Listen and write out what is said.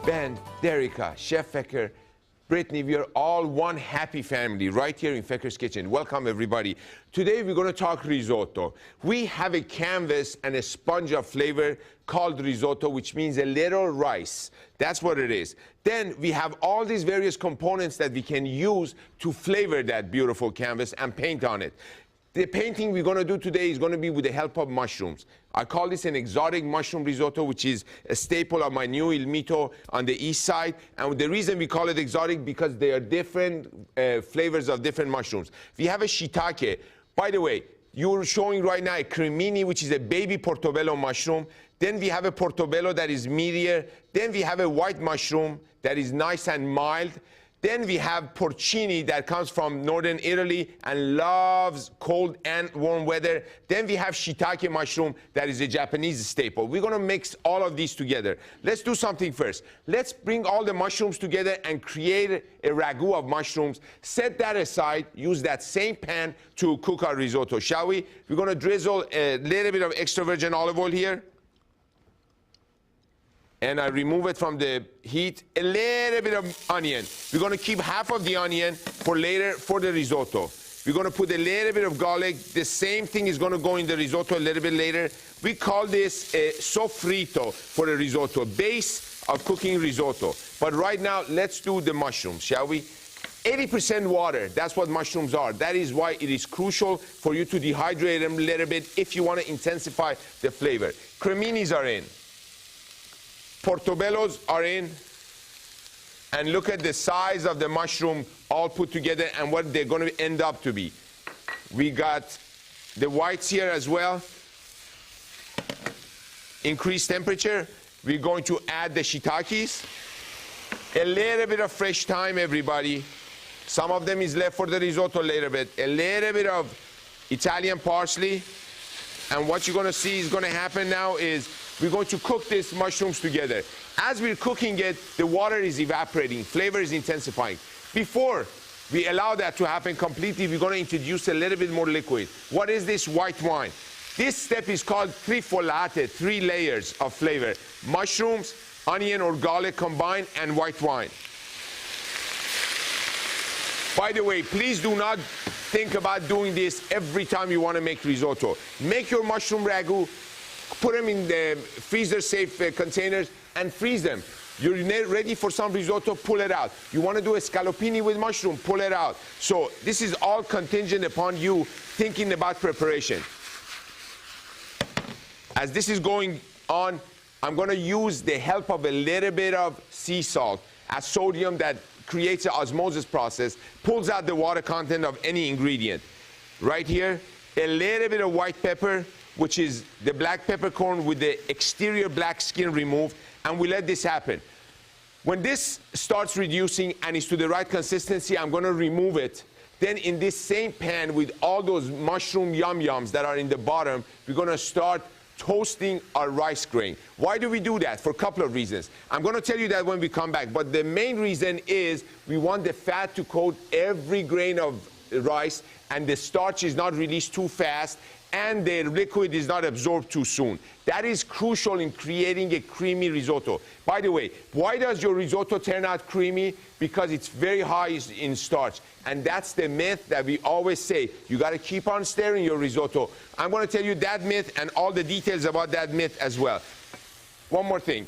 Ben, Derica, Chef Fecker, Brittany, we are all one happy family right here in Fecker's Kitchen. Welcome, everybody. Today, we're going to talk risotto. We have a canvas and a sponge of flavor called risotto, which means a little rice. That's what it is. Then we have all these various components that we can use to flavor that beautiful canvas and paint on it. The painting we're going to do today is going to be with the help of mushrooms. I call this an exotic mushroom risotto, which is a staple of my new Il Mito on the east side. And the reason we call it exotic, because they are different flavors of different mushrooms. We have a shiitake. By the way, you're showing right now a cremini, which is a baby portobello mushroom. Then we have a portobello that is meatier. Then we have a white mushroom that is nice and mild. Then we have porcini that comes from northern Italy and loves cold and warm weather. Then we have shiitake mushroom that is a Japanese staple. We're going to mix all of these together. Let's do something first. Let's bring all the mushrooms together and create a ragu of mushrooms. Set that aside. Use that same pan to cook our risotto, shall we? We're going to drizzle a little bit of extra virgin olive oil here. And I remove it from the heat. A little bit of onion. We're going to keep half of the onion for later for the risotto. We're going to put a little bit of garlic. The same thing is going to go in the risotto a little bit later. We call this a sofrito for the risotto, base of cooking risotto. But right now, let's do the mushrooms, shall we? 80% water, that's what mushrooms are. That is why it is crucial for you to dehydrate them a little bit if you want to intensify the flavor. Creminis are in. Portobellos are in, and look at the size of the mushroom all put together and what they're going to end up to be. We got the whites here as well. Increased temperature. We're going to add the shiitakes. A little bit of fresh thyme, everybody. Some of them is left for the risotto a little bit. A little bit of Italian parsley. And what you're going to see is going to happen now is we're going to cook these mushrooms together. As we're cooking it, the water is evaporating, flavor is intensifying. Before we allow that to happen completely, we're going to introduce a little bit more liquid. What is this white wine? This step is called trifolate, 3 layers of flavor. Mushrooms, onion or garlic combined, and white wine. By the way, please do not think about doing this every time you want to make risotto. Make your mushroom ragu, put them in the freezer-safe containers and freeze them. You're ready for some risotto, pull it out. You want to do a scallopini with mushroom, pull it out. So this is all contingent upon you thinking about preparation. As this is going on, I'm going to use the help of a little bit of sea salt, as sodium that creates an osmosis process, pulls out the water content of any ingredient. Right here, a little bit of white pepper, which is the black peppercorn with the exterior black skin removed, and we let this happen. When this starts reducing and is to the right consistency, I'm going to remove it. Then in this same pan with all those mushroom yum-yums that are in the bottom, we're going to start toasting our rice grain. Why do we do that? For a couple of reasons. I'm going to tell you that when we come back, but the main reason is we want the fat to coat every grain of rice and the starch is not released too fast and the liquid is not absorbed too soon. That is crucial in creating a creamy risotto. By the way, why does your risotto turn out creamy? Because it's very high in starch. And that's the myth that we always say. You got to keep on stirring your risotto. I'm going to tell you that myth and all the details about that myth as well. One more thing.